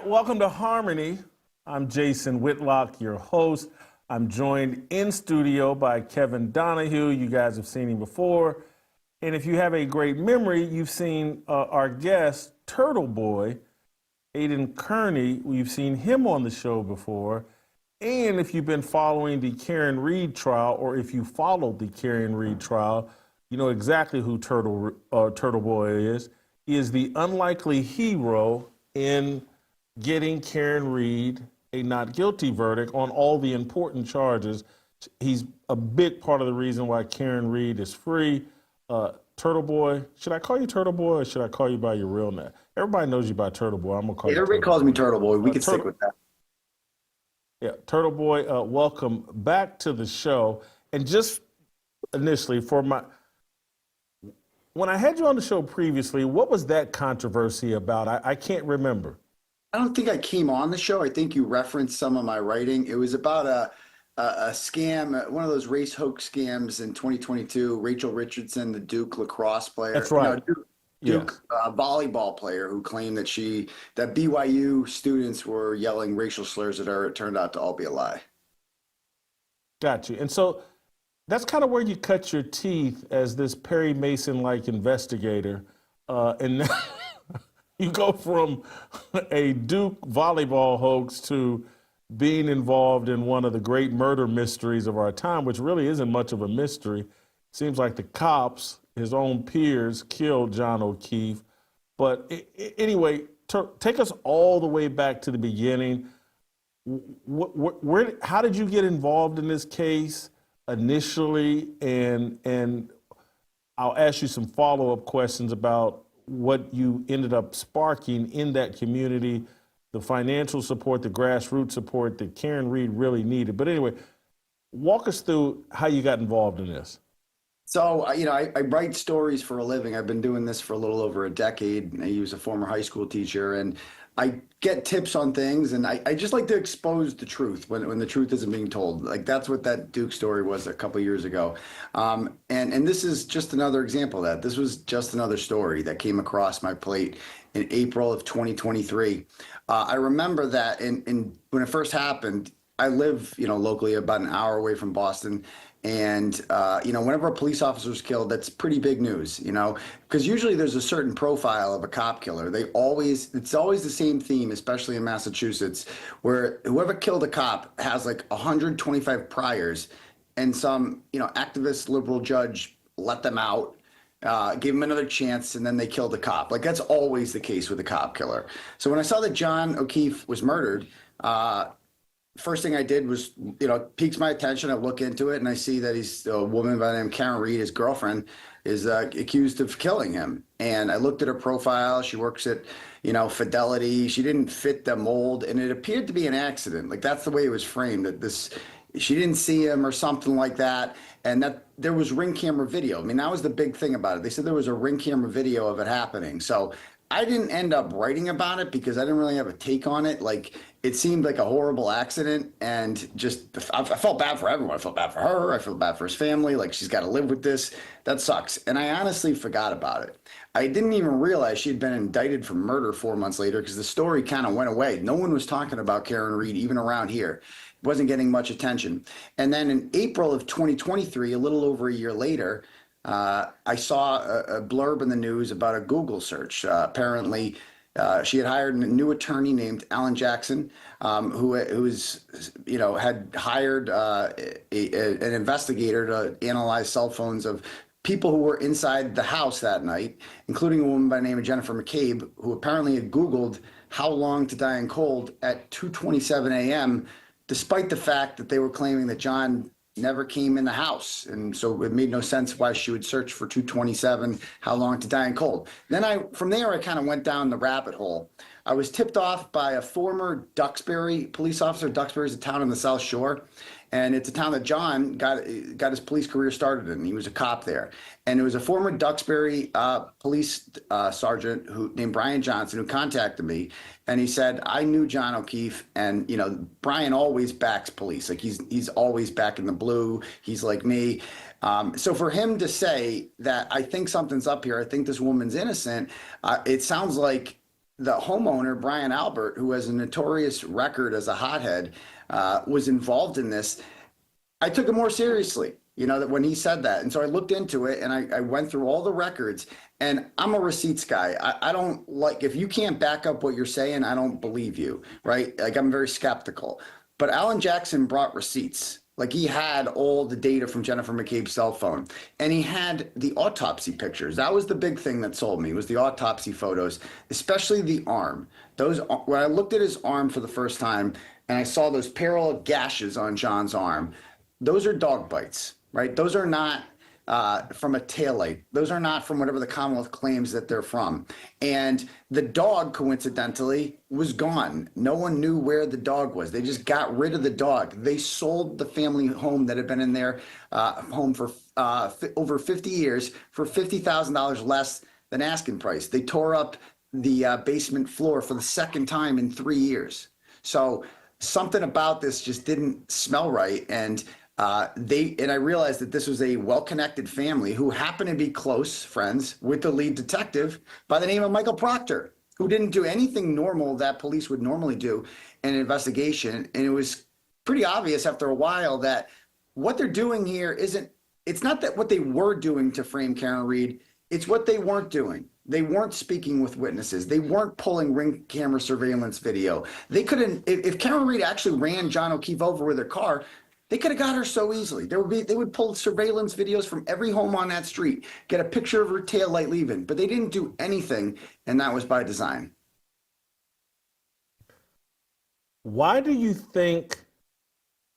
welcome to Harmony. I'm Jason Whitlock, your host. I'm joined in studio by Kevin Donahue. You guys have seen him before. And if you have a great memory, you've seen our guest, Turtleboy, Aidan Kearney. We've seen him on the show before. And if you've been following the Karen Reed trial, or if you followed the Karen Reed trial, you know exactly who Turtleboy is. He is the unlikely hero in getting Karen Reed a not guilty verdict on all the important charges. He's a big part of the reason why Karen Reed is free. Turtleboy, should I call you Turtleboy or should I call you by your real name? Everybody knows you by Turtleboy. I'm gonna call you. Everybody calls me Turtleboy. We can stick with that. Yeah, Turtleboy, welcome back to the show. And just initially, when I had you on the show previously, what was that controversy about? I can't remember. I don't think I came on the show. I think you referenced some of my writing. It was about a scam, one of those race hoax scams in 2022. Rachel Richardson, the Duke lacrosse player. That's right. Duke volleyball player who claimed that BYU students were yelling racial slurs at her. It turned out to all be a lie. Got you. And so that's kind of where you cut your teeth as this Perry Mason-like investigator. And you go from a Duke volleyball hoax to being involved in one of the great murder mysteries of our time, which really isn't much of a mystery. Seems like the cops, his own peers, killed John O'Keefe. But anyway, take us all the way back to the beginning. How did you get involved in this case initially? And I'll ask you some follow-up questions about what you ended up sparking in that community, the financial support, the grassroots support that Karen Reed really needed. But anyway, walk us through how you got involved in this. So, I write stories for a living. I've been doing this for a little over a decade. I was a former high school teacher, and I get tips on things, and I just like to expose the truth when the truth isn't being told. Like, that's what that Duke story was a couple of years ago. And this is just another example of that. This was just another story that came across my plate in April of 2023. I remember that when it first happened, I live, locally about an hour away from Boston. And, whenever a police officer is killed, that's pretty big news, because usually there's a certain profile of a cop killer. It's always the same theme, especially in Massachusetts, where whoever killed a cop has like 125 priors, and some, activist liberal judge let them out, gave him another chance, and then they killed the cop. Like, that's always the case with a cop killer. So when I saw that John O'Keefe was murdered, first thing I did was, piques my attention. I look into it and I see that he's a woman by the name of Karen Reed, his girlfriend, is accused of killing him. And I looked at her profile. She works at, Fidelity. She didn't fit the mold, and it appeared to be an accident. Like, that's the way it was framed, that she didn't see him or something like that. And that there was Ring camera video. I mean, that was the big thing about it. They said there was a Ring camera video of it happening. So I didn't end up writing about it because I didn't really have a take on it. Like, it seemed like a horrible accident, and I felt bad for everyone. I felt bad for her. I felt bad for his family. Like, she's got to live with this. That sucks. And I honestly forgot about it. I didn't even realize she had been indicted for murder 4 months later, because the story kind of went away. No one was talking about Karen Reed, even around here. It wasn't getting much attention. And then in April of 2023, a little over a year later, I saw a blurb in the news about a Google search. Apparently, she had hired a new attorney named Alan Jackson, who had hired an investigator to analyze cell phones of people who were inside the house that night, including a woman by the name of Jennifer McCabe, who apparently had Googled how long to die in cold at 2:27 a.m., despite the fact that they were claiming that John never came in the house. And so it made no sense why she would search for 2:27, how long to die in cold. Then from there, I kind of went down the rabbit hole. I was tipped off by a former Duxbury police officer. Duxbury is a town on the South Shore. And it's a town that John got his police career started in. He was a cop there. And it was a former Duxbury police sergeant named Brian Johnson who contacted me. And he said, I knew John O'Keefe, and Brian always backs police. Like, he's always back in the blue. He's like me. So for him to say that I think something's up here, I think this woman's innocent, it sounds like the homeowner, Brian Albert, who has a notorious record as a hothead, was involved in this, I took it more seriously, that when he said that. And so I looked into it and I went through all the records, and I'm a receipts guy. I don't like, if you can't back up what you're saying, I don't believe you, right? Like, I'm very skeptical. But Alan Jackson brought receipts. Like, he had all the data from Jennifer McCabe's cell phone, and he had the autopsy pictures. That was the big thing that sold me, was the autopsy photos, especially the arm. When I looked at his arm for the first time and I saw those parallel gashes on John's arm, those are dog bites, right? Those are not from a taillight. Those are not from whatever the Commonwealth claims that they're from. And the dog, coincidentally, was gone. No one knew where the dog was. They just got rid of the dog. They sold the family home that had been in their home for over 50 years for $50,000 less than asking price. They tore up the basement floor for the second time in 3 years. So something about this just didn't smell right. And I realized that this was a well-connected family who happened to be close friends with the lead detective by the name of Michael Proctor, who didn't do anything normal that police would normally do in an investigation. And it was pretty obvious after a while that what they're doing here it's not that what they were doing to frame Karen Read, it's what they weren't doing. They weren't speaking with witnesses. They weren't pulling ring camera surveillance video. They couldn't, if Karen Read actually ran John O'Keefe over with her car, they could have got her so easily. They would pull surveillance videos from every home on that street, get a picture of her taillight leaving, but they didn't do anything, and that was by design. Why do you think,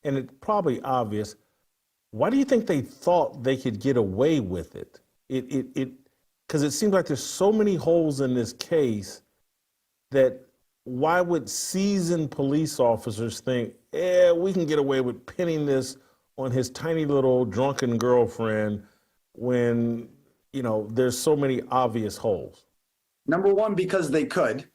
and it's probably obvious, why do you think they thought they could get away with it? Because it seems like there's so many holes in this case that why would seasoned police officers think, we can get away with pinning this on his tiny little drunken girlfriend when, there's so many obvious holes? Number one, because they could.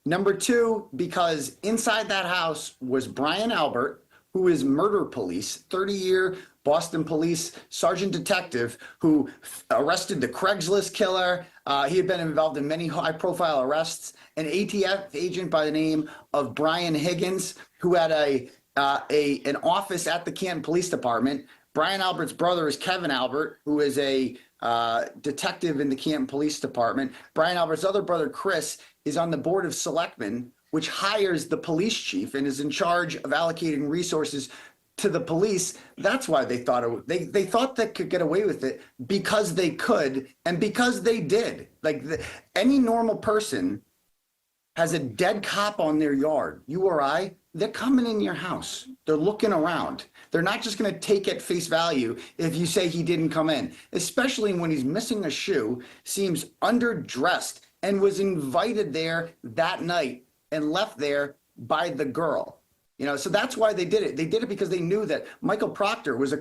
Number two, because inside that house was Brian Albert, who is murder police, 30-year Boston police sergeant detective who arrested the Craigslist killer. He had been involved in many high-profile arrests. An ATF agent by the name of Brian Higgins, who had an office at the Canton Police Department. Brian Albert's brother is Kevin Albert, who is a detective in the Canton Police Department. Brian Albert's other brother, Chris, is on the Board of Selectmen, which hires the police chief and is in charge of allocating resources to the police. That's why they thought they thought they could get away with it, because they could and because they did. Like, any normal person has a dead cop on their yard, you or I, they're coming in your house. They're looking around. They're not just going to take at face value if you say he didn't come in, especially when he's missing a shoe, seems underdressed, and was invited there that night and left there by the girl. So that's why they did it. They did it because they knew that Michael Proctor was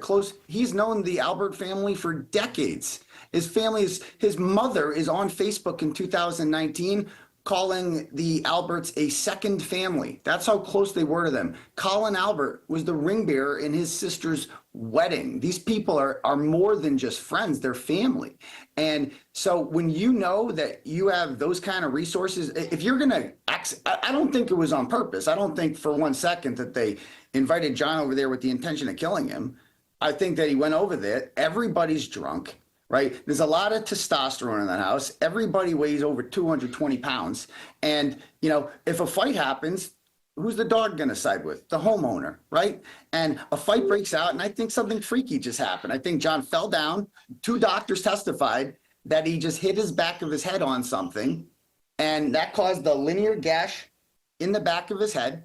he's known the Albert family for decades. His mother is on Facebook in 2019 calling the Alberts a second family. That's how close they were to them. Colin Albert was the ring bearer in his sister's wedding. These people are more than just friends, they're family. And so when you know that you have those kind of resources, if you're gonna I don't think it was on purpose. I don't think for 1 second that they invited John over there with the intention of killing him. I think that he went over there, everybody's drunk, right? There's a lot of testosterone in that house. Everybody weighs over 220 pounds. And, if a fight happens, who's the dog going to side with? The homeowner, right? And a fight breaks out, and I think something freaky just happened. I think John fell down. 2 doctors testified that he just hit his back of his head on something, and that caused the linear gash in the back of his head.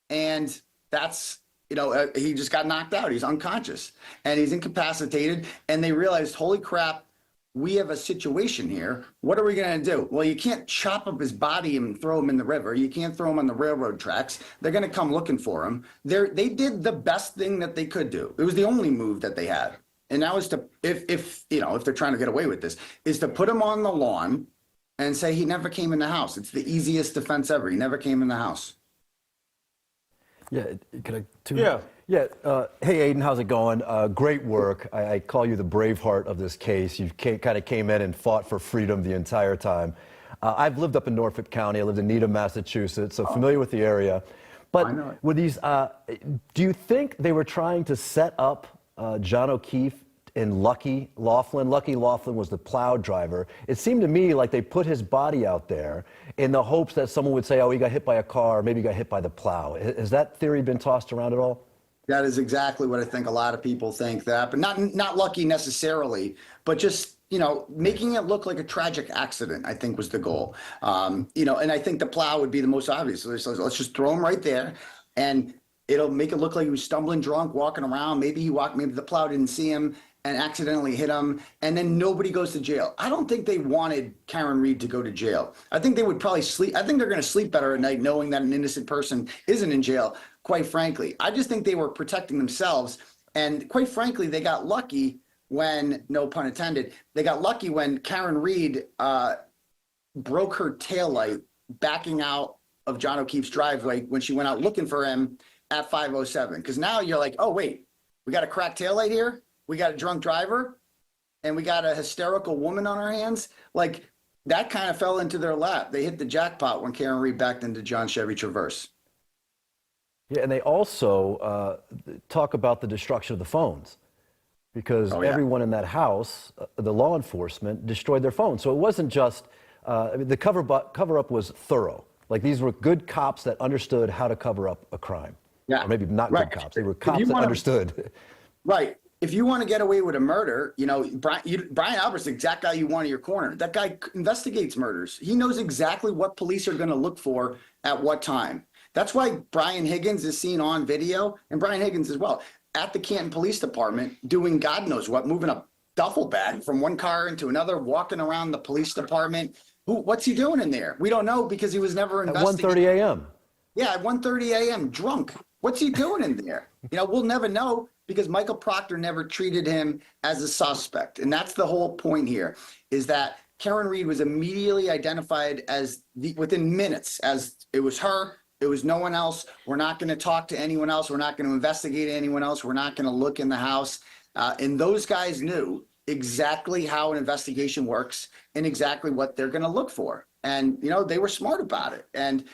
And that's, he just got knocked out. He's unconscious and he's incapacitated. And they realized, holy crap, we have a situation here. What are we going to do? Well, you can't chop up his body and throw him in the river. You can't throw him on the railroad tracks. They're going to come looking for him. They did the best thing that they could do. It was the only move that they had. And that was to, if they're trying to get away with this, is to put him on the lawn and say he never came in the house. It's the easiest defense ever. He never came in the house. Yeah, can I? Yeah. Yeah. Hey, Aidan, how's it going? Great work. I call you the Braveheart of this case. You kind of came in and fought for freedom the entire time. I've lived up in Norfolk County. I lived in Needham, Massachusetts, so familiar with the area. But I know it. with these, do you think they were trying to set up John O'Keefe and Lucky Laughlin? Lucky Laughlin was the plow driver. It seemed to me like they put his body out there in the hopes that someone would say, oh, he got hit by a car, maybe he got hit by the plow. Has that theory been tossed around at all? That is exactly what I think a lot of people think that, but not Lucky necessarily, but just, making it look like a tragic accident, I think was the goal. And I think the plow would be the most obvious. So let's just throw him right there, and it'll make it look like he was stumbling drunk, walking around. Maybe maybe the plow didn't see him and accidentally hit him, and then nobody goes to jail. I don't think they wanted Karen Reed to go to jail. I think they would probably sleep. I think they're going to sleep better at night knowing that an innocent person isn't in jail, quite frankly. I just think they were protecting themselves. And quite frankly, they got lucky when, no pun intended, they got lucky when Karen Reed broke her taillight backing out of John O'Keefe's driveway when she went out looking for him at 5:07. Because now you're like, oh, wait, we got a cracked taillight here? We got a drunk driver? And we got a hysterical woman on our hands? Like, that kind of fell into their lap. They hit the jackpot when Karen Reed backed into John's Chevy Traverse. Yeah, and they also talk about the destruction of the phones because everyone in that house, the law enforcement, destroyed their phones. So it wasn't just, the cover-up was thorough. Like these were good cops that understood how to cover up a crime. Yeah. Or maybe not good cops. They were cops that understood. Right. If you want to get away with a murder, Brian Albert's the exact guy you want in your corner. That guy investigates murders. He knows exactly what police are going to look for at what time. That's why Brian Higgins is seen on video, and Brian Higgins as well, at the Canton Police Department doing God knows what, moving a duffel bag from one car into another, walking around the police department. What's he doing in there? We don't know because he was never investigated. At 1:30 a.m. Yeah, at 1:30 a.m., drunk. What's he doing in there? We'll never know because Michael Proctor never treated him as a suspect. And that's the whole point here, is that Karen Reed was immediately identified as within minutes as it was her. It was no one else. We're not going to talk to anyone else. We're not going to investigate anyone else. We're not going to look in the house. And those guys knew exactly how an investigation works and exactly what they're going to look for. And, they were smart about it. And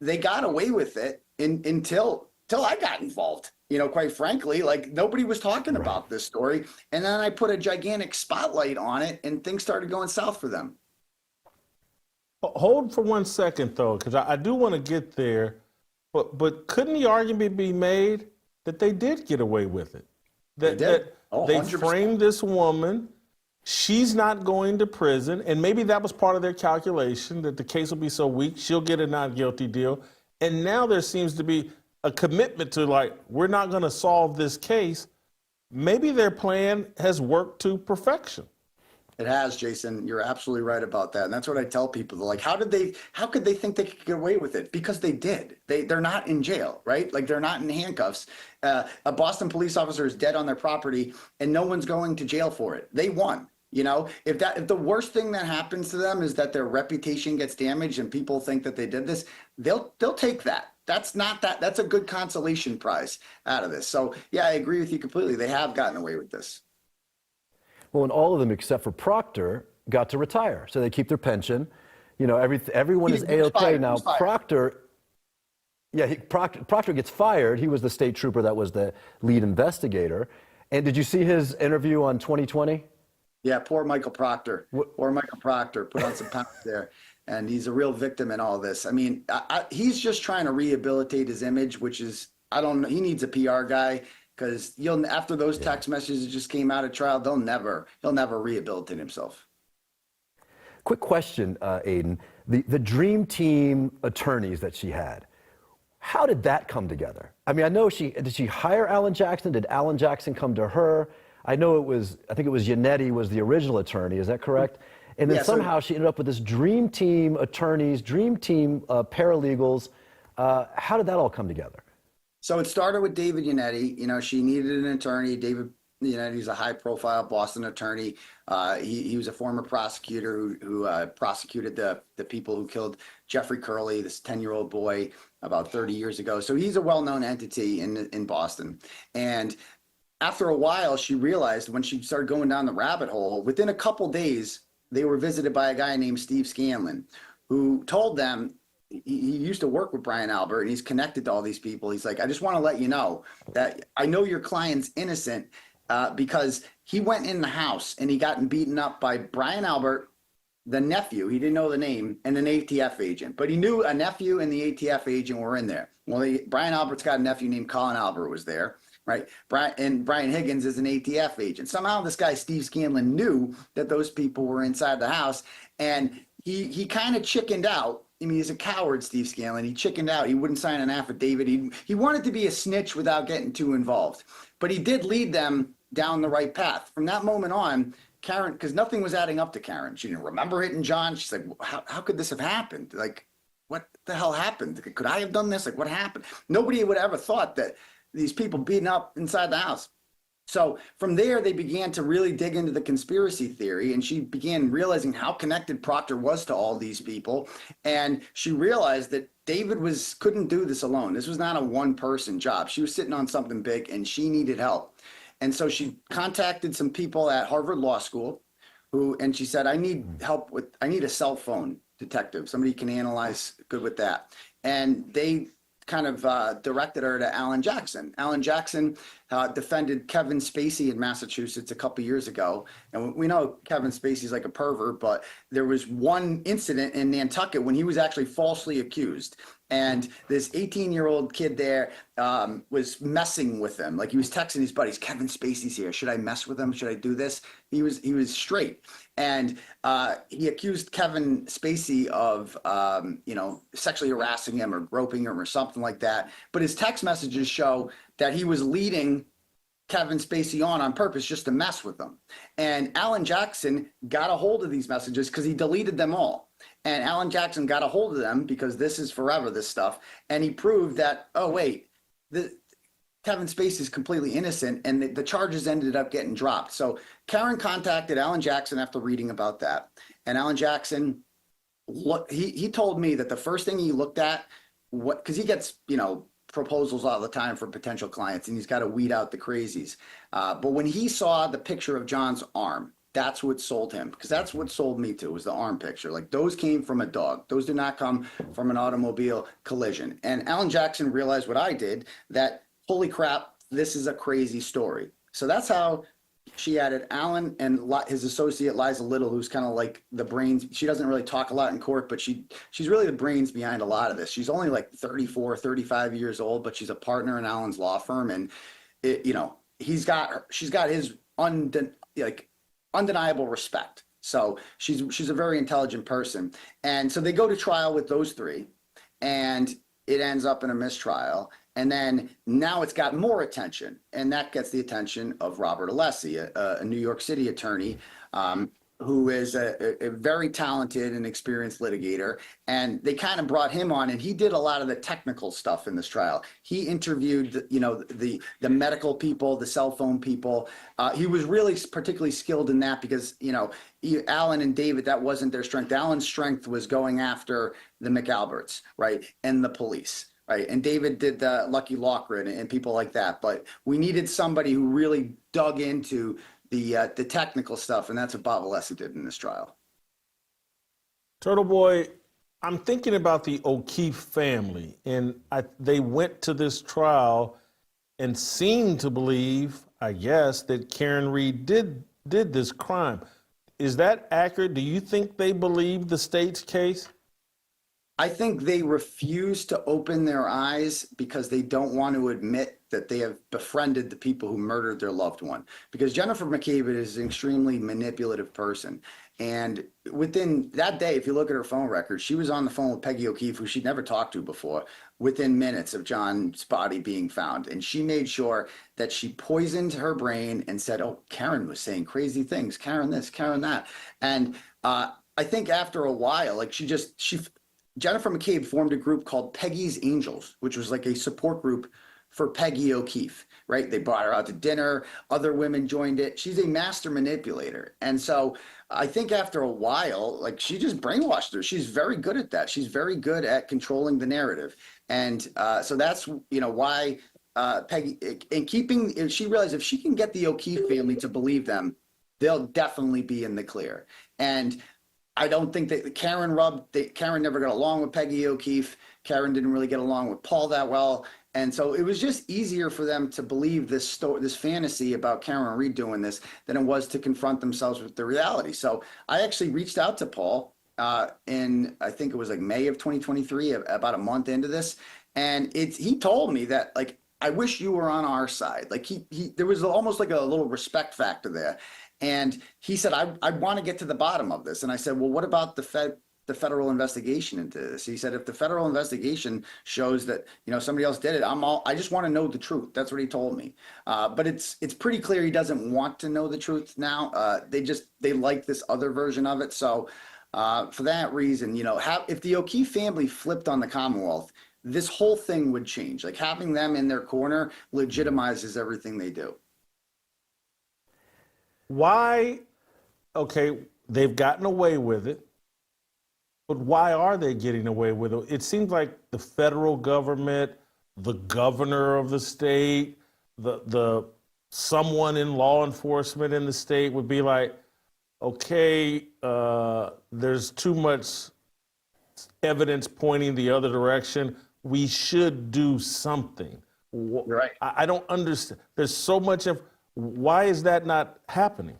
they got away with it until I got involved. Quite frankly, like nobody was talking about this story. And then I put a gigantic spotlight on it and things started going south for them. Hold for 1 second, though, because I do want to get there. But couldn't the argument be made that they did get away with it? They did. They framed this woman. She's not going to prison. And maybe that was part of their calculation, that the case will be so weak, she'll get a not guilty deal. And now there seems to be a commitment to, like, we're not going to solve this case. Maybe their plan has worked to perfection. It has, Jason. You're absolutely right about that. And that's what I tell people. They're like, how could they think they could get away with it? Because they did. They're not in jail, right? Like they're not in handcuffs. A Boston police officer is dead on their property and no one's going to jail for it. They won. If the worst thing that happens to them is that their reputation gets damaged and people think that they did this, they'll take that. That's a good consolation prize out of this. So yeah, I agree with you completely. They have gotten away with this. Well, and all of them except for Proctor got to retire, so they keep their pension. Everyone is A-OK now. Proctor gets fired. He was the state trooper that was the lead investigator. And did you see his interview on 2020? Yeah, poor Michael Proctor. Poor Michael Proctor put on some pounds there, and he's a real victim in all this. I mean, he's just trying to rehabilitate his image, which is, I don't know, he needs a PR guy. Because after those text messages just came out at trial, he'll never rehabilitate himself. Quick question, Aidan. The dream team attorneys that she had, how did that come together? I mean, did she hire Alan Jackson? Did Alan Jackson come to her? I think it was Yannetti was the original attorney. Is that correct? And then somehow she ended up with this dream team attorneys, dream team paralegals. How did that all come together? So it started with David Yannetti. She needed an attorney. David Yannetti's a high-profile Boston attorney. He was a former prosecutor who prosecuted the people who killed Jeffrey Curley, this 10-year-old boy, about 30 years ago. So he's a well-known entity in Boston. And after a while, she realized when she started going down the rabbit hole, within a couple days, they were visited by a guy named Steve Scanlon, who told them he used to work with Brian Albert and he's connected to all these people. He's like, I just want to let you know that I know your client's innocent because he went in the house and he got beaten up by Brian Albert, the nephew, he didn't know the name, and an ATF agent, but he knew a nephew and the ATF agent were in there. Well, Brian Albert's got a nephew named Colin Albert was there, right? Brian Higgins is an ATF agent. Somehow this guy, Steve Scanlon, knew that those people were inside the house, and he kind of chickened out. I mean, he's a coward, Steve Scanlon. He chickened out. He wouldn't sign an affidavit. He wanted to be a snitch without getting too involved, but he did lead them down the right path. From that moment on, Karen, because nothing was adding up to Karen. She didn't remember hitting John. She's like, how could this have happened? Like, what the hell happened? Could I have done this? Like, what happened? Nobody would ever thought that these people beating up inside the house. So from there, they began to really dig into the conspiracy theory, and she began realizing how connected Proctor was to all these people. And she realized that David couldn't do this alone. This was not a one-person job. She was sitting on something big, and she needed help. And so she contacted some people at Harvard Law School and she said, I need a cell phone detective. Somebody can analyze good with that. And they kind of directed her to Alan Jackson. Alan Jackson defended Kevin Spacey in Massachusetts a couple years ago. And we know Kevin Spacey's like a pervert, but there was one incident in Nantucket when he was actually falsely accused. And this 18-year-old kid there was messing with him. Like he was texting his buddies, Kevin Spacey's here. Should I mess with him? Should I do this? He was straight. And he accused Kevin Spacey of, sexually harassing him or groping him or something like that. But his text messages show that he was leading Kevin Spacey on purpose just to mess with him. And Alan Jackson got a hold of these messages because he deleted them all. And Alan Jackson got a hold of them because this is forever, this stuff. And he proved that, Kevin Spacey is completely innocent, and the charges ended up getting dropped. So Karen contacted Alan Jackson after reading about that. And Alan Jackson, he told me that the first thing he looked at, because he gets, proposals all the time for potential clients, and he's got to weed out the crazies. But when he saw the picture of John's arm, that's what sold him, because that's what sold me too, was the arm picture. Like those came from a dog. Those did not come from an automobile collision. And Alan Jackson realized what I did, that holy crap, this is a crazy story. So that's how she added Alan and his associate Liza Little, who's kind of like the brains. She doesn't really talk a lot in court, but she's really the brains behind a lot of this. She's only like 34, 35 years old, but she's a partner in Alan's law firm. And she's got his undeniable respect. So she's a very intelligent person. And so they go to trial with those three, and it ends up in a mistrial. And then now it's got more attention, and that gets the attention of Robert Alessi, a New York City attorney, who is a very talented and experienced litigator. And they kind of brought him on, and he did a lot of the technical stuff in this trial. He interviewed, the medical people, the cell phone people. He was really particularly skilled in that because, Alan and David, that wasn't their strength. Alan's strength was going after the McAlberts, right, and the police. Right. And David did the Lucky Lochran and people like that. But we needed somebody who really dug into the technical stuff. And that's what Bob Alessi did in this trial. Turtleboy, I'm thinking about the O'Keefe family. And they went to this trial and seemed to believe, I guess, that Karen Reed did this crime. Is that accurate? Do you think they believe the state's case? I think they refuse to open their eyes because they don't want to admit that they have befriended the people who murdered their loved one. Because Jennifer McCabe is an extremely manipulative person. And within that day, if you look at her phone record, she was on the phone with Peggy O'Keefe, who she'd never talked to before, within minutes of John's body being found. And she made sure that she poisoned her brain and said, oh, Karen was saying crazy things, Karen this, Karen that. And I think after a while, Jennifer McCabe formed a group called Peggy's Angels, which was like a support group for Peggy O'Keefe, right? They brought her out to dinner. Other women joined it. She's a master manipulator. And so I think after a while, she just brainwashed her. She's very good at that. She's very good at controlling the narrative. And so that's, why Peggy, she realized if she can get the O'Keefe family to believe them, they'll definitely be in the clear. And I don't think that Karen never got along with Peggy O'Keefe. Karen didn't really get along with Paul that well. And so it was just easier for them to believe this fantasy about Karen Reed doing this than it was to confront themselves with the reality. So I actually reached out to Paul in, I think it was like May of 2023, about a month into this. And he told me that, like, I wish you were on our side. Like there was almost like a little respect factor there. And he said, I want to get to the bottom of this. And I said, well, what about the federal investigation into this? He said, if the federal investigation shows that, somebody else did it, I just want to know the truth. That's what he told me. But it's pretty clear he doesn't want to know the truth now. They like this other version of it. So for that reason, if the O'Keefe family flipped on the Commonwealth, this whole thing would change. Like, having them in their corner legitimizes everything they do. Why? Okay, they've gotten away with it, but why are they getting away with it? It seems like the federal government, the governor of the state, the someone in law enforcement in the state would be like, okay, there's too much evidence pointing the other direction. We should do something. You're right. I don't understand. There's so much of, why is that not happening?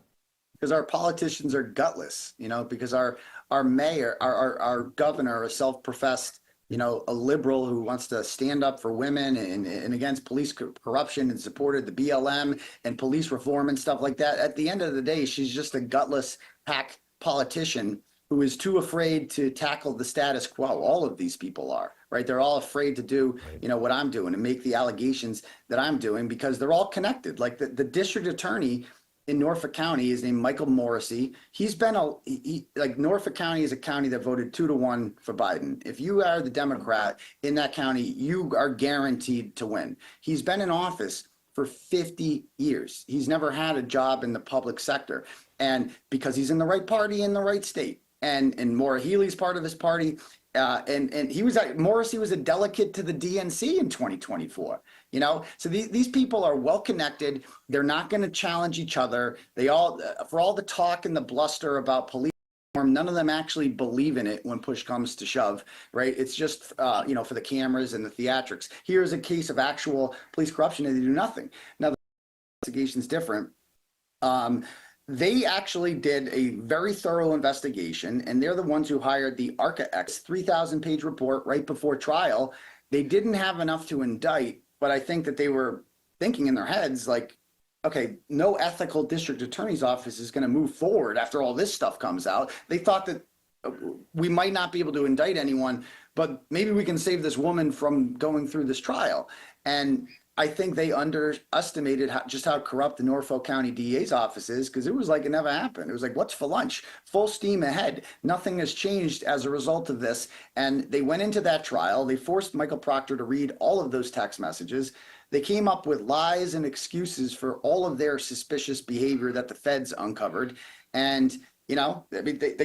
Because our politicians are gutless, because our mayor, our governor, a self-professed, a liberal who wants to stand up for women and against police corruption and supported the BLM and police reform and stuff like that. At the end of the day, she's just a gutless hack politician who is too afraid to tackle the status quo. All of these people are, right? They're all afraid to do, what I'm doing and make the allegations that I'm doing, because they're all connected. Like the district attorney in Norfolk County is named Michael Morrissey. He's been like, Norfolk County is a county that voted 2-1 for Biden. If you are the Democrat in that county, you are guaranteed to win. He's been in office for 50 years. He's never had a job in the public sector. And because he's in the right party in the right state. And Maura Healey's part of his party. And Morrissey was a delegate to the DNC in 2024. So these people are well connected. They're not going to challenge each other. They all, for all the talk and the bluster about police reform, none of them actually believe in it when push comes to shove, right? It's just, for the cameras and the theatrics. Here's a case of actual police corruption and they do nothing. Now, the investigation is different. They actually did a very thorough investigation, and they're the ones who hired the ARCA-X 3,000-page report right before trial. They didn't have enough to indict, but I think that they were thinking in their heads, like, okay, no ethical district attorney's office is going to move forward after all this stuff comes out. They thought that we might not be able to indict anyone, but maybe we can save this woman from going through this trial. And I think they underestimated just how corrupt the Norfolk County DA's office is, because it was like it never happened. It was like, what's for lunch? Full steam ahead. Nothing has changed as a result of this. And they went into that trial. They forced Michael Proctor to read all of those text messages. They came up with lies and excuses for all of their suspicious behavior that the feds uncovered. And, they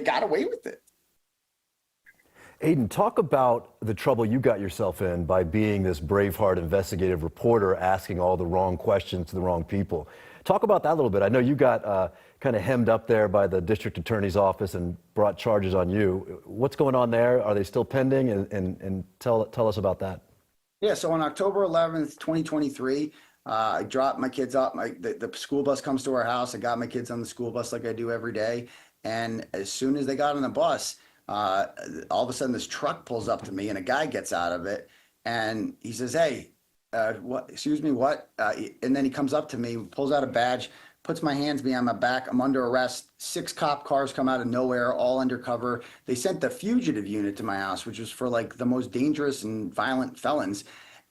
got away with it. Aidan, talk about the trouble you got yourself in by being this Braveheart investigative reporter, asking all the wrong questions to the wrong people. Talk about that a little bit. I know you got kind of hemmed up there by the district attorney's office and brought charges on you. What's going on there? Are they still pending? And tell us about that. Yeah, so on October 11th, 2023, I dropped my kids off. The school bus comes to our house. I got my kids on the school bus like I do every day. And as soon as they got on the bus, all of a sudden this truck pulls up to me and a guy gets out of it and he says, hey, what, excuse me, what? And then he comes up to me, pulls out a badge, puts my hands behind my back. I'm under arrest. 6 cop cars come out of nowhere, all undercover. They sent the fugitive unit to my house, which was for like the most dangerous and violent felons.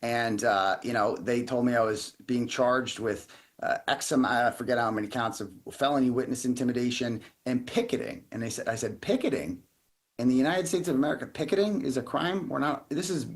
And, they told me I was being charged with I forget how many counts of felony witness intimidation and picketing. And I said, picketing? In the United States of America, picketing is a crime? We're not, this is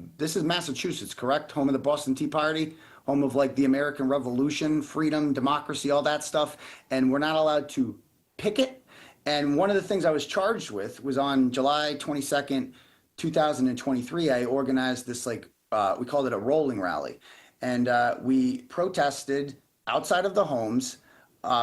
Massachusetts, correct? Home of the Boston Tea Party, home of like the American Revolution, freedom, democracy, all that stuff. And we're not allowed to picket. And one of the things I was charged with was on July 22nd, 2023, I organized this, we called it a rolling rally. And we protested outside of the homes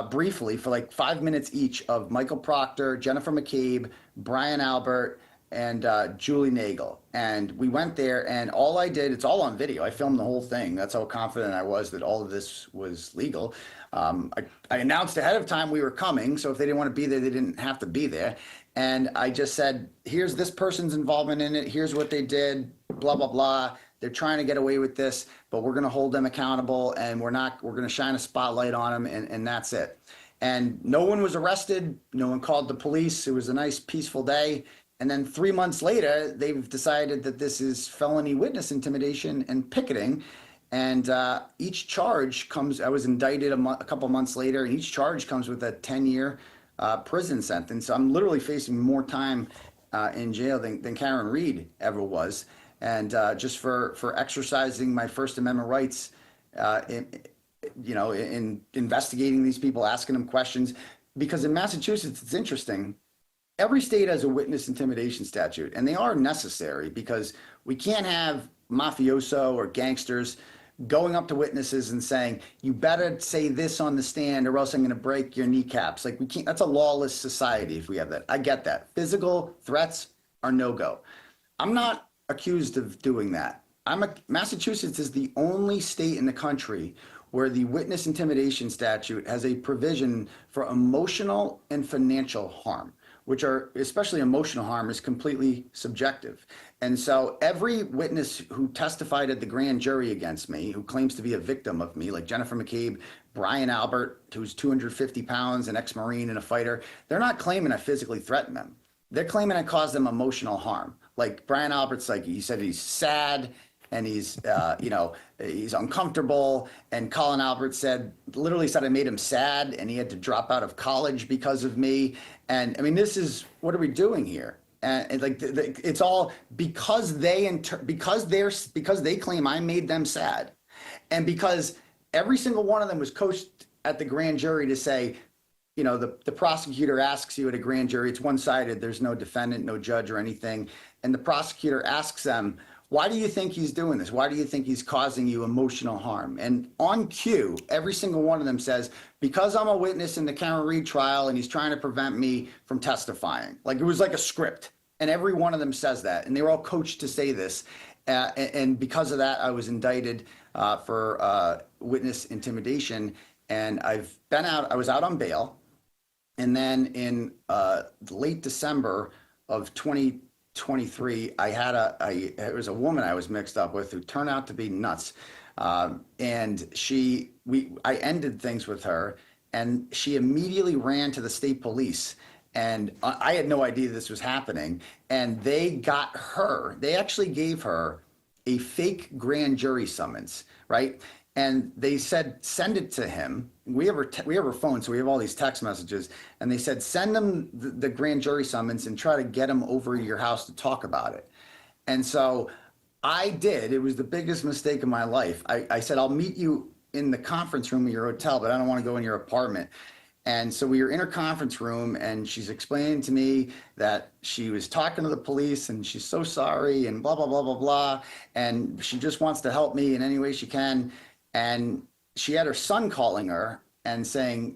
briefly for like 5 minutes each of Michael Proctor, Jennifer McCabe, Brian Albert, and Julie Nagel. And we went there, and all I did, it's all on video. I filmed the whole thing. That's how confident I was that all of this was legal. I announced ahead of time we were coming, so if they didn't want to be there, they didn't have to be there. And I just said, here's this person's involvement in it. Here's what they did, blah, blah, blah. They're trying to get away with this, but we're going to hold them accountable, and we're going to shine a spotlight on them, and that's it. And no one was arrested. No one called the police. It was a nice, peaceful day. And then 3 months later, they've decided that this is felony witness intimidation and picketing. And each charge comes, I was indicted a couple months later, and each charge comes with a 10-year prison sentence. I'm literally facing more time in jail than Karen Reed ever was. And just for exercising my First Amendment rights, in investigating these people, asking them questions. Because in Massachusetts, it's interesting. Every state has a witness intimidation statute, and they are necessary because we can't have mafioso or gangsters going up to witnesses and saying, you better say this on the stand or else I'm going to break your kneecaps. Like, we can't, that's a lawless society if we have that. I get that. Physical threats are no-go. I'm not accused of doing that. Massachusetts is the only state in the country where the witness intimidation statute has a provision for emotional and financial harm, which are, especially emotional harm, is completely subjective. And so every witness who testified at the grand jury against me, who claims to be a victim of me, like Jennifer McCabe, Brian Albert, who's 250 pounds, an ex-Marine and a fighter, they're not claiming I physically threatened them. They're claiming I caused them emotional harm. Like Brian Albert's like, he said he's sad and he's uncomfortable. And Colin Albert literally said I made him sad and he had to drop out of college because of me. And I mean, what are we doing here? And like, it's all because they claim I made them sad. And because every single one of them was coached at the grand jury to say, the prosecutor asks you at a grand jury, it's one-sided, there's no defendant, no judge or anything. And the prosecutor asks them, why do you think he's doing this? Why do you think he's causing you emotional harm? And on cue, every single one of them says, because I'm a witness in the Karen Reed trial and he's trying to prevent me from testifying. Like, it was like a script. And every one of them says that. And they were all coached to say this. And because of that, I was indicted for witness intimidation. And I was out on bail. And then in late December of 2023, it was a woman I was mixed up with who turned out to be nuts. And I ended things with her, and she immediately ran to the state police. And I had no idea this was happening. And they actually gave her a fake grand jury summons, right? And they said, send it to him. We have her phone, so we have all these text messages. And they said, send him the grand jury summons and try to get him over to your house to talk about it. And so I did. It was the biggest mistake of my life. I said, I'll meet you in the conference room of your hotel, but I don't want to go in your apartment. And so we were in her conference room, and she's explaining to me that she was talking to the police and she's so sorry and blah, blah, blah, blah, blah. And she just wants to help me in any way she can. And she had her son calling her and saying,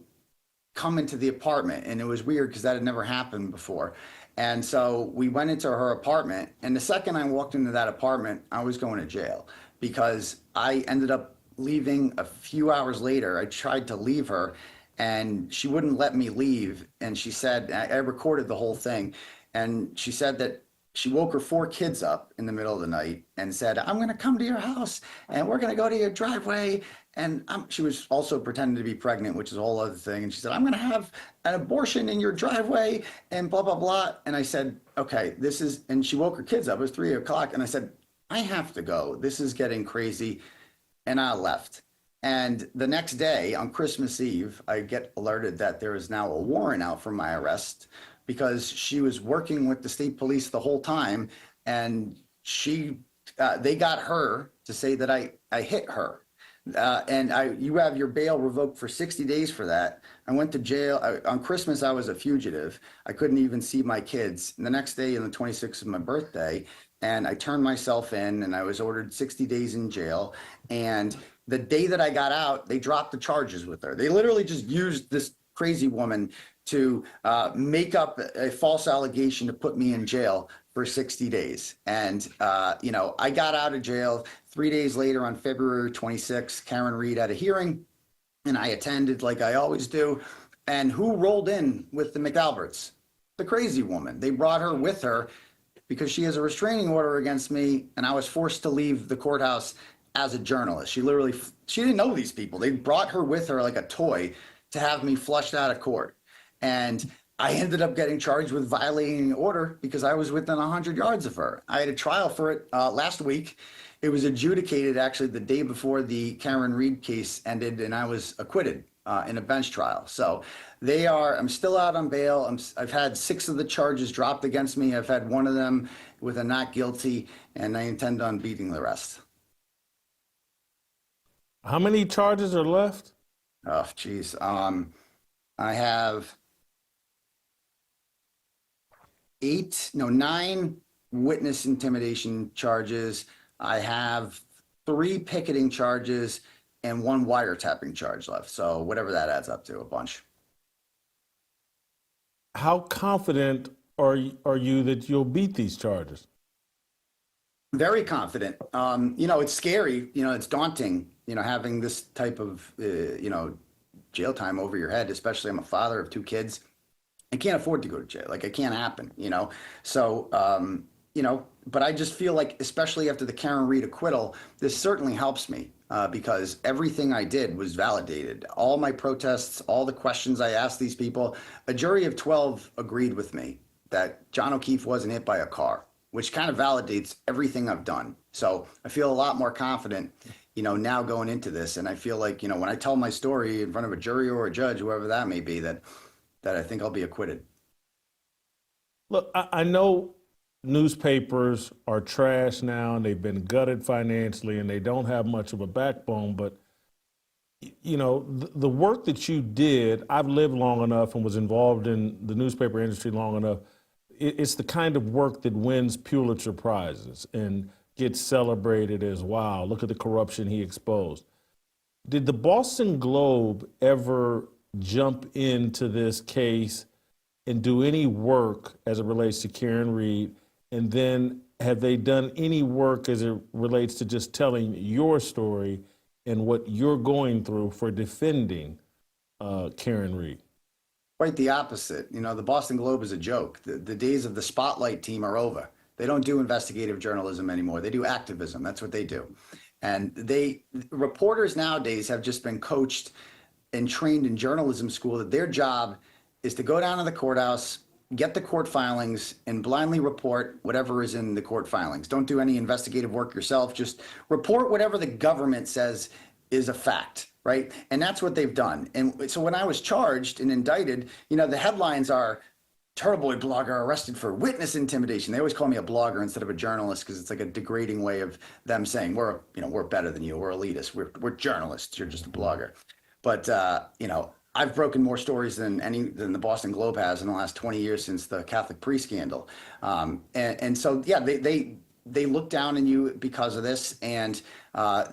come into the apartment. And it was weird because that had never happened before. And so we went into her apartment. And the second I walked into that apartment, I was going to jail because I ended up leaving a few hours later. I tried to leave her and she wouldn't let me leave. And she said, I recorded the whole thing. And she said that she woke her 4 kids up in the middle of the night and said, I'm going to come to your house and we're going to go to your driveway. And she was also pretending to be pregnant, which is a whole other thing. And she said, I'm going to have an abortion in your driveway and blah, blah, blah. And I said, okay, and she woke her kids up. It was 3 o'clock. And I said, I have to go. This is getting crazy. And I left. And the next day on Christmas Eve, I get alerted that there is now a warrant out for my arrest because she was working with the state police the whole time. And they got her to say that I hit her. And you have your bail revoked for 60 days for that. I went to jail. On Christmas, I was a fugitive. I couldn't even see my kids. And the next day, on the 26th of my birthday, and I turned myself in and I was ordered 60 days in jail. And the day that I got out, they dropped the charges with her. They literally just used this crazy woman to make up a false allegation to put me in jail for 60 days. And, I got out of jail 3 days later on February 26th. Karen Reed had a hearing, and I attended like I always do. And who rolled in with the McAlberts? The crazy woman. They brought her with her because she has a restraining order against me, and I was forced to leave the courthouse as a journalist. She didn't know these people. They brought her with her like a toy to have me flushed out of court. And I ended up getting charged with violating the order because I was within 100 yards of her. I had a trial for it last week. It was adjudicated actually the day before the Karen Reed case ended, and I was acquitted in a bench trial. So I'm still out on bail. I've had 6 of the charges dropped against me. I've had 1 of them with a not guilty, and I intend on beating the rest. How many charges are left? Oh, geez. I have 9 witness intimidation charges. I have 3 picketing charges and 1 wiretapping charge left. So whatever that adds up to, a bunch. How confident are you that you'll beat these charges? Very confident. It's scary. It's daunting, having this type of, jail time over your head, especially I'm a father of 2 kids. I can't afford to go to jail. Like, it can't happen, So, but I just feel like, especially after the Karen Reed acquittal, this certainly helps me because everything I did was validated. All my protests, all the questions I asked these people, a jury of 12 agreed with me that John O'Keefe wasn't hit by a car, which kind of validates everything I've done. So I feel a lot more confident, now going into this. And I feel like, when I tell my story in front of a jury or a judge, whoever that may be, that I think I'll be acquitted. Look, I know newspapers are trash now, and they've been gutted financially, and they don't have much of a backbone. But, the work that you did, I've lived long enough and was involved in the newspaper industry long enough. It's the kind of work that wins Pulitzer Prizes and gets celebrated as, wow, look at the corruption he exposed. Did the Boston Globe ever jump into this case and do any work as it relates to Karen Reed? And then have they done any work as it relates to just telling your story and what you're going through for defending Karen Reed? Quite the opposite. The Boston Globe is a joke. The days of the spotlight team are over. They don't do investigative journalism anymore. They do activism. That's what they do. And reporters nowadays have just been coached and trained in journalism school that their job is to go down to the courthouse, get the court filings, and blindly report whatever is in the court filings. Don't do any investigative work yourself. Just report whatever the government says is a fact, right? And that's what they've done. And so when I was charged and indicted, the headlines are, Turtleboy blogger arrested for witness intimidation. They always call me a blogger instead of a journalist because it's like a degrading way of them saying we're better than you. We're elitist. We're journalists. You're just a blogger. But I've broken more stories than the Boston Globe has in the last 20 years since the Catholic priest scandal. And so yeah, they look down on you because of this, and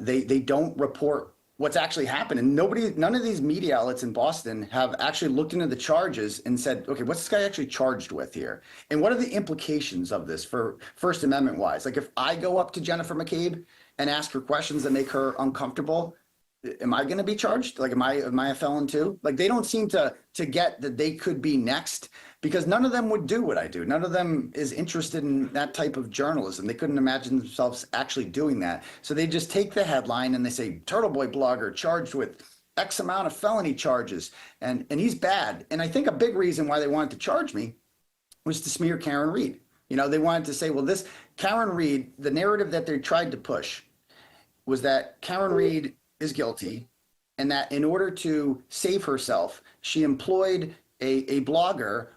they don't report what's actually happened. And none of these media outlets in Boston have actually looked into the charges and said, okay, what's this guy actually charged with here? And what are the implications of this for First Amendment wise? Like, if I go up to Jennifer McCabe and ask her questions that make her uncomfortable, am I going to be charged? Like, am I a felon too? Like, they don't seem to get that they could be next, because none of them would do what I do. None of them is interested in that type of journalism. They couldn't imagine themselves actually doing that. So they just take the headline and they say, Turtleboy blogger charged with X amount of felony charges. And he's bad. And I think a big reason why they wanted to charge me was to smear Karen Reed. They wanted to say, well, this Karen Reed, the narrative that they tried to push was that Karen Reed is guilty, and that in order to save herself, she employed a blogger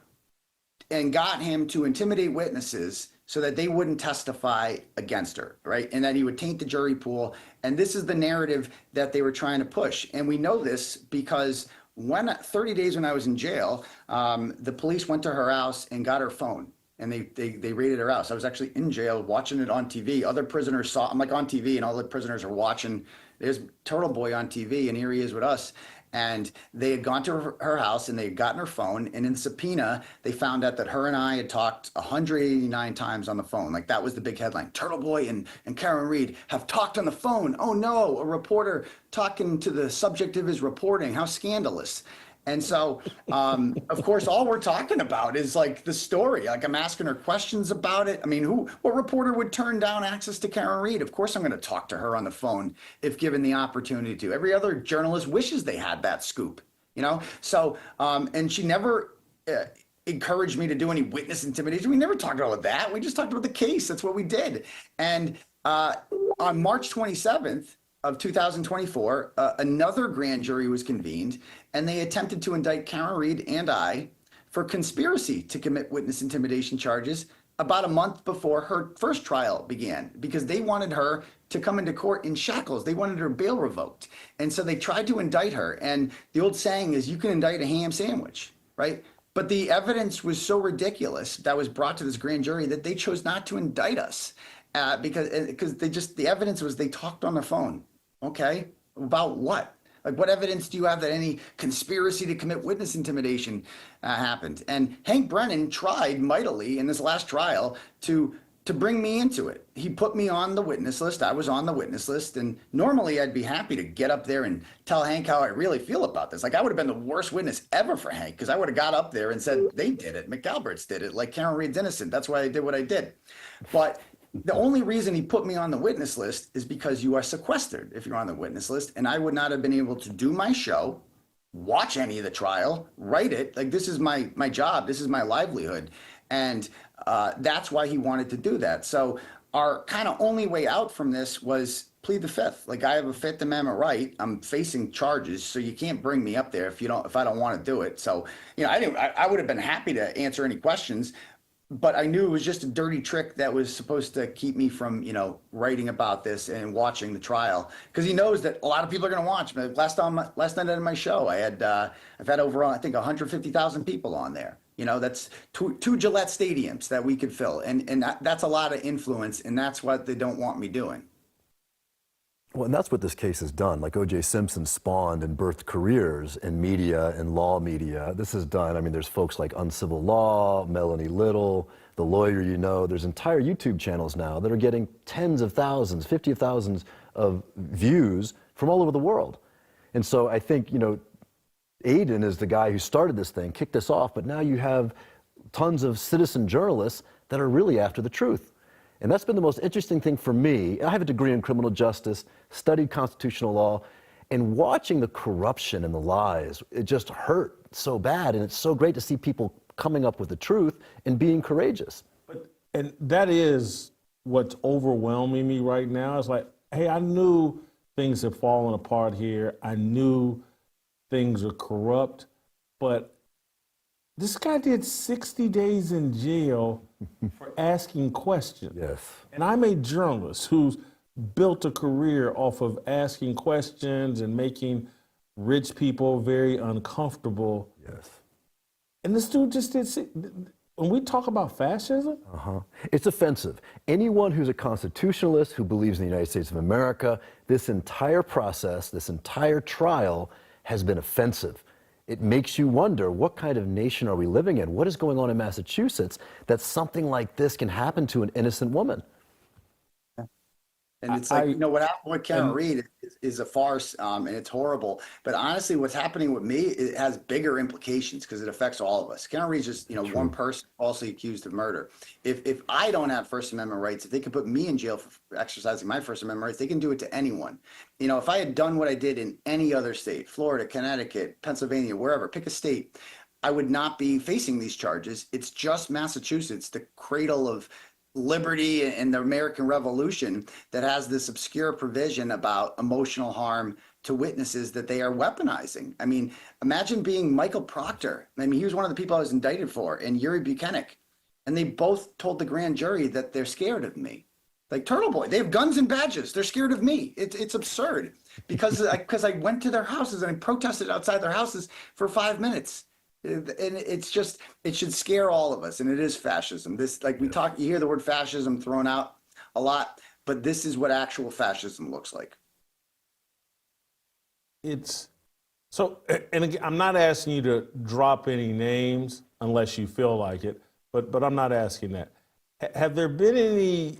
and got him to intimidate witnesses so that they wouldn't testify against her, right? And that he would taint the jury pool. And this is the narrative that they were trying to push. And we know this because 30 days when I was in jail, the police went to her house and got her phone. And they raided her house. I was actually in jail watching it on TV. Other prisoners saw, I'm like on TV, and all the prisoners are watching there's Turtleboy on TV, and here he is with us. And they had gone to her house and they had gotten her phone. And in the subpoena, they found out that her and I had talked 189 times on the phone. Like that was the big headline. Turtleboy and Karen Reed have talked on the phone. Oh no, a reporter talking to the subject of his reporting. How scandalous. And so, of course, all we're talking about is like the story. Like I'm asking her questions about it. I mean, what reporter would turn down access to Karen Reed? Of course, I'm going to talk to her on the phone if given the opportunity to. Every other journalist wishes they had that scoop, you know? So, and she never encouraged me to do any witness intimidation. We never talked about that. We just talked about the case. That's what we did. And on March 27th, of 2024, another grand jury was convened, and they attempted to indict Karen Reed and I for conspiracy to commit witness intimidation charges about a month before her first trial began, because they wanted her to come into court in shackles. They wanted her bail revoked. And so they tried to indict her. And the old saying is, you can indict a ham sandwich, right? But the evidence was so ridiculous that was brought to this grand jury that they chose not to indict us because the evidence was they talked on the phone. Okay, about what? Like, what evidence do you have that any conspiracy to commit witness intimidation happened? And Hank Brennan tried mightily in this last trial to bring me into it. He put me on the witness list. I was on the witness list, and normally I'd be happy to get up there and tell Hank how I really feel about this. Like I would have been the worst witness ever for Hank, because I would have got up there and said they did it, McAlberts did it, like Karen Reed's innocent. That's why I did what I did. But the only reason he put me on the witness list is because you are sequestered if you're on the witness list. And I would not have been able to do my show, watch any of the trial, write it. Like this is my job. This is my livelihood. And that's why he wanted to do that. So our kind of only way out from this was plead the fifth. Like I have a Fifth Amendment right. I'm facing charges, so you can't bring me up there if I don't want to do it. So, you know, I would have been happy to answer any questions, but I knew it was just a dirty trick that was supposed to keep me from, you know, writing about this and watching the trial, because he knows that a lot of people are going to watch. Last night of my show, I've had over, I think, 150,000 people on there. You know, that's two Gillette stadiums that we could fill, and that's a lot of influence, and that's what they don't want me doing. Well, and that's what this case has done. Like O.J. Simpson spawned and birthed careers in media and law media. This is done. I mean, there's folks like Uncivil Law, Melanie Little, The Lawyer You Know. There's entire YouTube channels now that are getting tens of thousands, 50 of thousands of views from all over the world. And so I think, you know, Aidan is the guy who started this thing, kicked us off, but now you have tons of citizen journalists that are really after the truth. And that's been the most interesting thing for me. I have a degree in criminal justice, studied constitutional law, and watching the corruption and the lies, it just hurt so bad. And it's so great to see people coming up with the truth and being courageous. And that is what's overwhelming me right now. It's like, hey, I knew things had fallen apart here. I knew things are corrupt, but this guy did 60 days in jail for asking questions. Yes. And I'm a journalist who's built a career off of asking questions and making rich people very uncomfortable. Yes. And this dude just did, when we talk about fascism, It's offensive. Anyone who's a constitutionalist who believes in the United States of America, this entire process, this entire trial has been offensive. It makes you wonder, what kind of nation are we living in? What is going on in Massachusetts that something like this can happen to an innocent woman? And it's like, you know, what happened with Karen Reed is a farce, and it's horrible. But honestly, what's happening with me, it has bigger implications because it affects all of us. Karen Reed's just, you know, one person falsely accused of murder. If I don't have First Amendment rights, if they could put me in jail for exercising my First Amendment rights, they can do it to anyone. You know, if I had done what I did in any other state, Florida, Connecticut, Pennsylvania, wherever, pick a state, I would not be facing these charges. It's just Massachusetts, the cradle of liberty and the American Revolution, that has this obscure provision about emotional harm to witnesses that they are weaponizing. I mean, imagine being Michael Proctor. I mean, he was one of the people I was indicted for, and Yuri Buchanan. And they both told the grand jury that they're scared of me. Like Turtleboy, they have guns and badges. They're scared of me. It's absurd because I went to their houses and I protested outside their houses for 5 minutes. And it's just, it should scare all of us. And it is fascism. This, like we talk, you hear the word fascism thrown out a lot, but this is what actual fascism looks like. it's so, and again, I'm not asking you to drop any names unless you feel like it, but I'm not asking that. Have there been any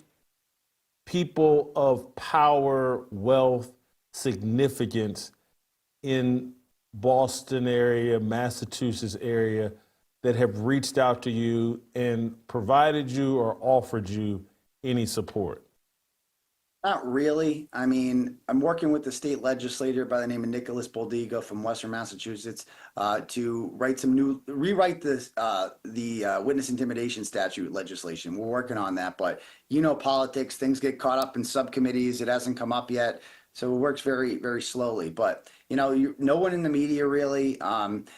people of power, wealth, significance in Boston area, Massachusetts area that have reached out to you and provided you or offered you any support? Not really. I mean, I'm working with the state legislator by the name of Nicholas Boldigo from Western Massachusetts to rewrite the witness intimidation statute legislation. We're working on that, but politics, things get caught up in subcommittees. It hasn't come up yet, so it works very, very slowly. But no one in the media really, and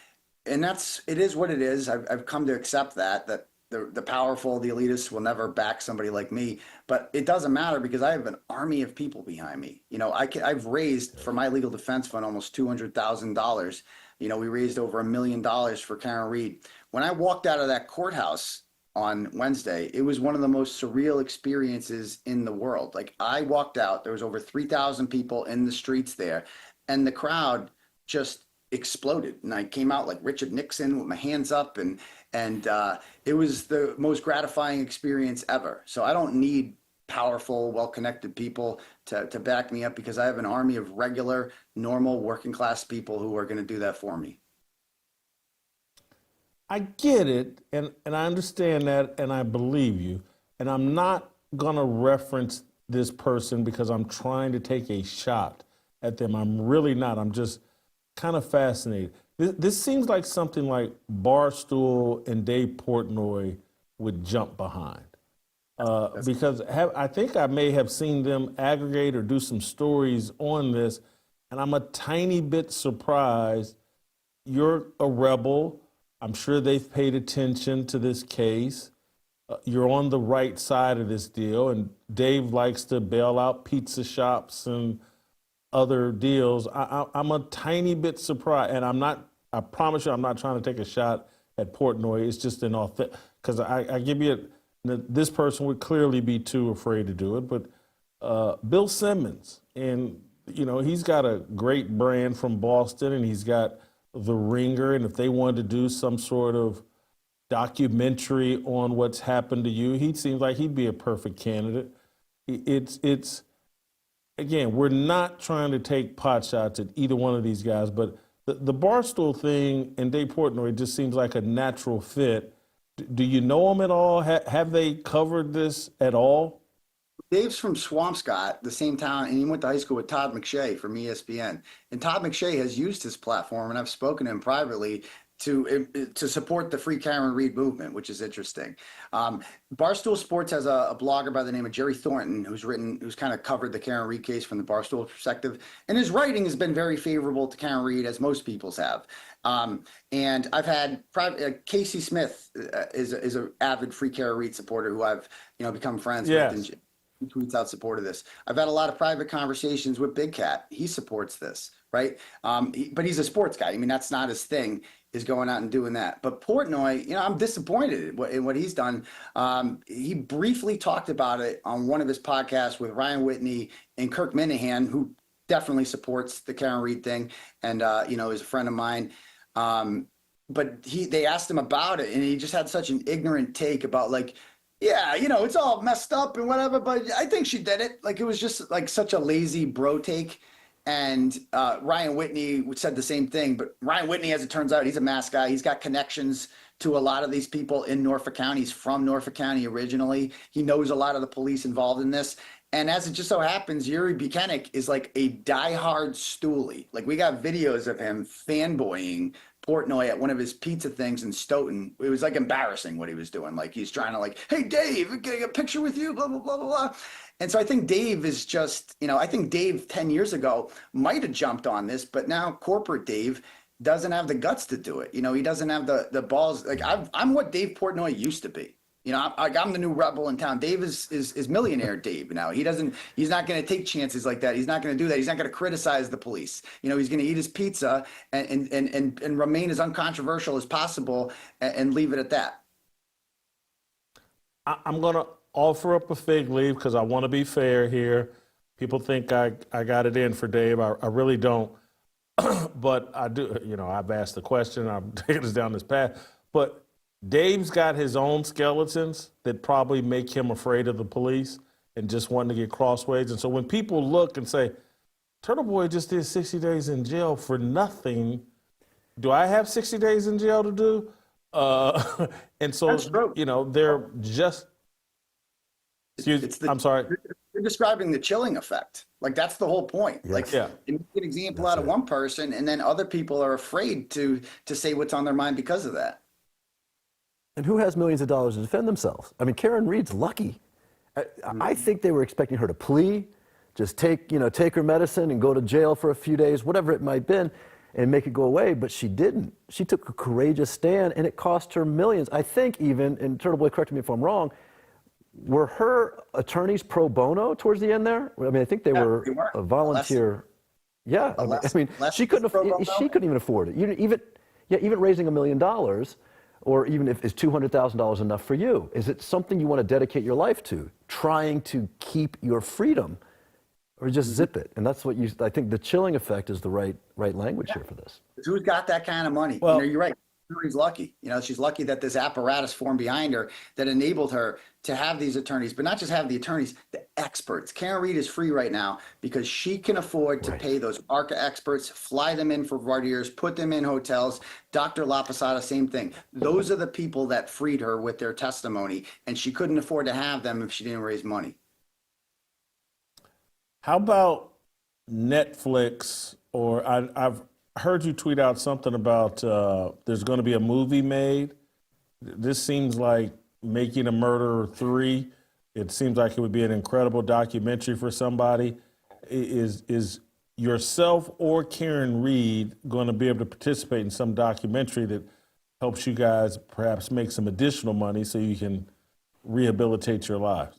it is what it is. I've come to accept that the powerful, the elitists will never back somebody like me, but it doesn't matter because I have an army of people behind me. I've raised for my legal defense fund almost $200,000. We raised over $1 million for Karen Reed. When I walked out of that courthouse on Wednesday, it was one of the most surreal experiences in the world. Like, I walked out, there was over 3,000 people in the streets there, and the crowd just exploded, and I came out like Richard Nixon with my hands up, and it was the most gratifying experience ever. So I don't need powerful, well-connected people to back me up because I have an army of regular, normal, working-class people who are going to do that for me. I get it, and I understand that, and I believe you. And I'm not going to reference this person because I'm trying to take a shot at them. I'm really not. I'm just kind of fascinated. This seems like something like Barstool and Dave Portnoy would jump behind. Because I think I may have seen them aggregate or do some stories on this, and I'm a tiny bit surprised. You're a rebel. I'm sure they've paid attention to this case. You're on the right side of this deal, and Dave likes to bail out pizza shops and other deals. I'm a tiny bit surprised, and I promise you, I'm not trying to take a shot at Portnoy. It's just an authentic, because I give you, this person would clearly be too afraid to do it, but Bill Simmons, and he's got a great brand from Boston, and he's got The Ringer, and if they wanted to do some sort of documentary on what's happened to you, he seems like he'd be a perfect candidate. It's again, we're not trying to take pot shots at either one of these guys, but the Barstool thing and Dave Portnoy just seems like a natural fit. Do you know them at all? Have they covered this at all? Dave's from Swampscott, the same town, and he went to high school with Todd McShay from ESPN. And Todd McShay has used his platform, and I've spoken to him privately to support the Free Karen Reed movement, which is interesting. Barstool Sports has a blogger by the name of Jerry Thornton who's kind of covered the Karen Reed case from the Barstool perspective, and his writing has been very favorable to Karen Reed, as most people's have. And I've had Casey Smith is an avid Free Karen Reed supporter who I've become friends with. And he tweets out support of this. I've had a lot of private conversations with Big Cat. He supports this, right? But he's a sports guy. I mean, that's not his thing, is going out and doing that. But Portnoy, I'm disappointed in what he's done. He briefly talked about it on one of his podcasts with Ryan Whitney and Kirk Minahan, who definitely supports the Karen Reed thing, and is a friend of mine. But they asked him about it, and he just had such an ignorant take about, like, yeah, it's all messed up and whatever, but I think she did it. Like, it was just like such a lazy bro take. And Ryan Whitney said the same thing, but Ryan Whitney, as it turns out, he's a mass guy. He's got connections to a lot of these people in Norfolk County. He's from Norfolk County originally. He knows a lot of the police involved in this. And as it just so happens, Yuri Buchanan is like a diehard stoolie. Like, we got videos of him fanboying Portnoy at one of his pizza things in Stoughton. It was like embarrassing what he was doing. Like, he's trying to, like, hey, Dave, can I get a picture with you? Blah, blah, blah, blah, blah. And so I think Dave is just, I think Dave 10 years ago might have jumped on this, but now corporate Dave doesn't have the guts to do it. He doesn't have the balls. Like, I'm what Dave Portnoy used to be. I'm the new rebel in town. Dave is millionaire Dave now. He's not going to take chances like that. He's not going to do that. He's not going to criticize the police. He's going to eat his pizza and remain as uncontroversial as possible and leave it at that. I'm going to offer up a fig leaf because I want to be fair here. People think I got it in for Dave. I really don't. but I do, I've asked the question, I'm taking us down this path, but Dave's got his own skeletons that probably make him afraid of the police and just wanting to get crossways. And so when people look and say, Turtleboy just did 60 days in jail for nothing, do I have 60 days in jail to do? And so, That's true. they're just, I'm sorry. You're describing the chilling effect. Like, that's the whole point. Yes. Like, Yeah. you make an example out of one person, and then other people are afraid to say what's on their mind because of that. And who has millions of dollars to defend themselves? I mean, Karen Reed's lucky. I think they were expecting her to plea, just take her medicine and go to jail for a few days, whatever it might have been, and make it go away. But she didn't. She took a courageous stand, and it cost her millions. I think even, and Turtleboy, correct me if I'm wrong, were her attorneys pro bono towards the end there? I mean, I think they were a volunteer. Yeah, she couldn't even afford it. Even raising $1 million, or even if is $200,000 enough for you? Is it something you want to dedicate your life to, trying to keep your freedom, or just zip it? And that's what I think the chilling effect is the right language here for this. Who's got that kind of money? Well, you're right. She's lucky. She's lucky that this apparatus formed behind her that enabled her to have these attorneys, but not just have the attorneys, the experts. Karen Reed is free right now because she can afford to pay those ARCA experts, fly them in for voir dires, put them in hotels. Dr. La Posada, same thing. Those are the people that freed her with their testimony, and she couldn't afford to have them if she didn't raise money. How about Netflix? Or I've heard you tweet out something about there's going to be a movie made. This seems like Making a Murderer 3. It seems like it would be an incredible documentary for somebody. Is yourself or Karen Reed going to be able to participate in some documentary that helps you guys perhaps make some additional money so you can rehabilitate your lives?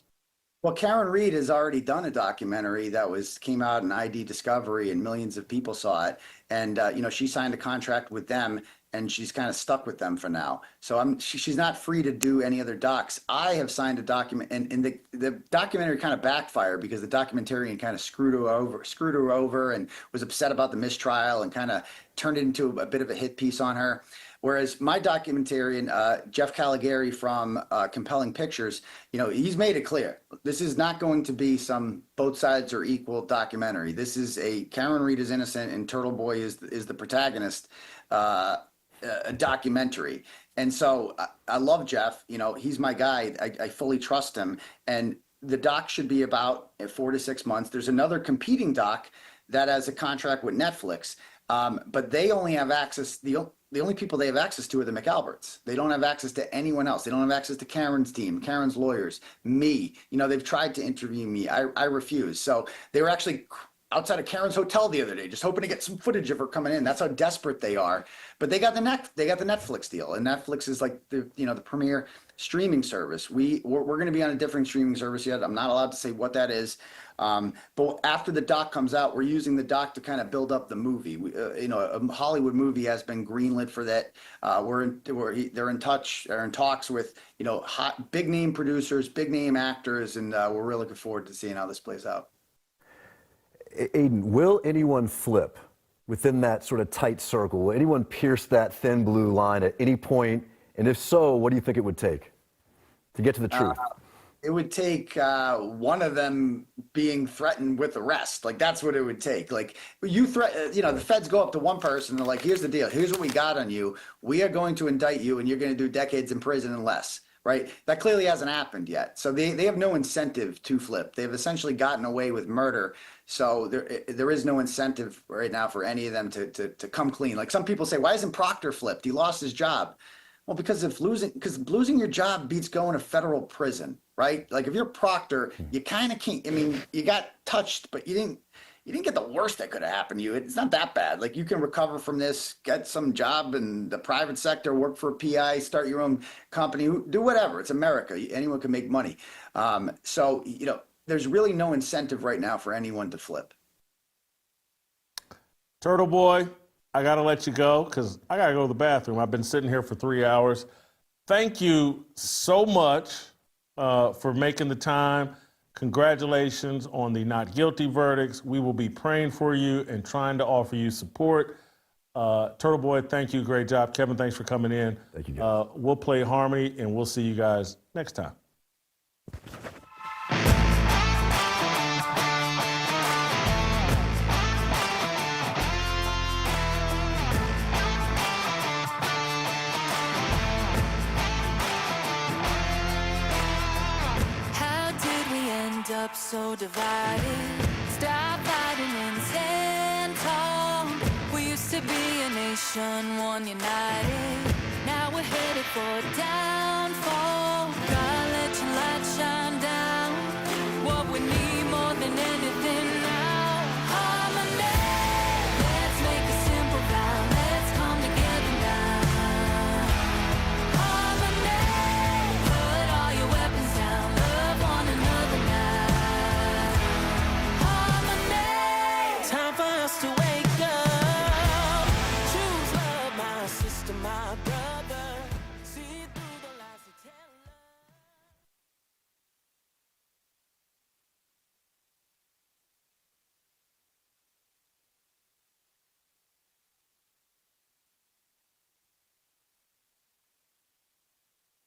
Well, Karen Reed has already done a documentary that came out in ID Discovery, and millions of people saw it. And she signed a contract with them, and she's kind of stuck with them for now. So she's not free to do any other docs. I have signed a document, and the documentary kind of backfired because the documentarian kind of screwed her over, and was upset about the mistrial and kind of turned it into a bit of a hit piece on her. Whereas my documentarian, Jeff Caligari from Compelling Pictures, he's made it clear. This is not going to be some both sides are equal documentary. This is a Karen Reed is innocent and Turtleboy is the protagonist documentary. And so I love Jeff. He's my guy. I fully trust him. And the doc should be about 4 to 6 months. There's another competing doc that has a contract with Netflix, but they only have access. The only people they have access to are the McAlberts. They don't have access to anyone else. They don't have access to Karen's team, Karen's lawyers, me. They've tried to interview me. I refuse. So they were actually outside of Karen's hotel the other day, just hoping to get some footage of her coming in. That's how desperate they are. But they got the Netflix deal, and Netflix is like the premier streaming service. We're going to be on a different streaming service yet. I'm not allowed to say what that is. But after the doc comes out, we're using the doc to kind of build up the movie. A Hollywood movie has been greenlit for that. They're in talks with hot big name producers, big name actors, and we're really looking forward to seeing how this plays out. Aidan, will anyone flip within that sort of tight circle? Will anyone pierce that thin blue line at any point? And if so, what do you think it would take to get to the truth? It would take one of them being threatened with arrest. Like, that's what it would take. Like, the feds go up to one person, they're like, here's the deal. Here's what we got on you. We are going to indict you, and you're going to do decades in prison and less. Right? That clearly hasn't happened yet. So they have no incentive to flip. They've essentially gotten away with murder. So there is no incentive right now for any of them to come clean. Like, some people say, why isn't Proctor flipped? He lost his job. Well, because losing your job beats going to federal prison, right? Like, if you're Proctor, you kind of can't. I mean, you got touched, but you didn't get the worst that could have happened to you. It's not that bad. Like, you can recover from this, get some job in the private sector, work for a PI, start your own company, do whatever. It's America. Anyone can make money. So there's really no incentive right now for anyone to flip. Turtleboy, I got to let you go because I got to go to the bathroom. I've been sitting here for 3 hours. Thank you so much for making the time. Congratulations on the not guilty verdicts. We will be praying for you and trying to offer you support. Turtleboy, thank you. Great job. Kevin, thanks for coming in. Thank you, guys. We'll play Harmony, and we'll see you guys next time. Up so divided, stop fighting and stand tall. We used to be a nation, one united. Now we're headed for downfall.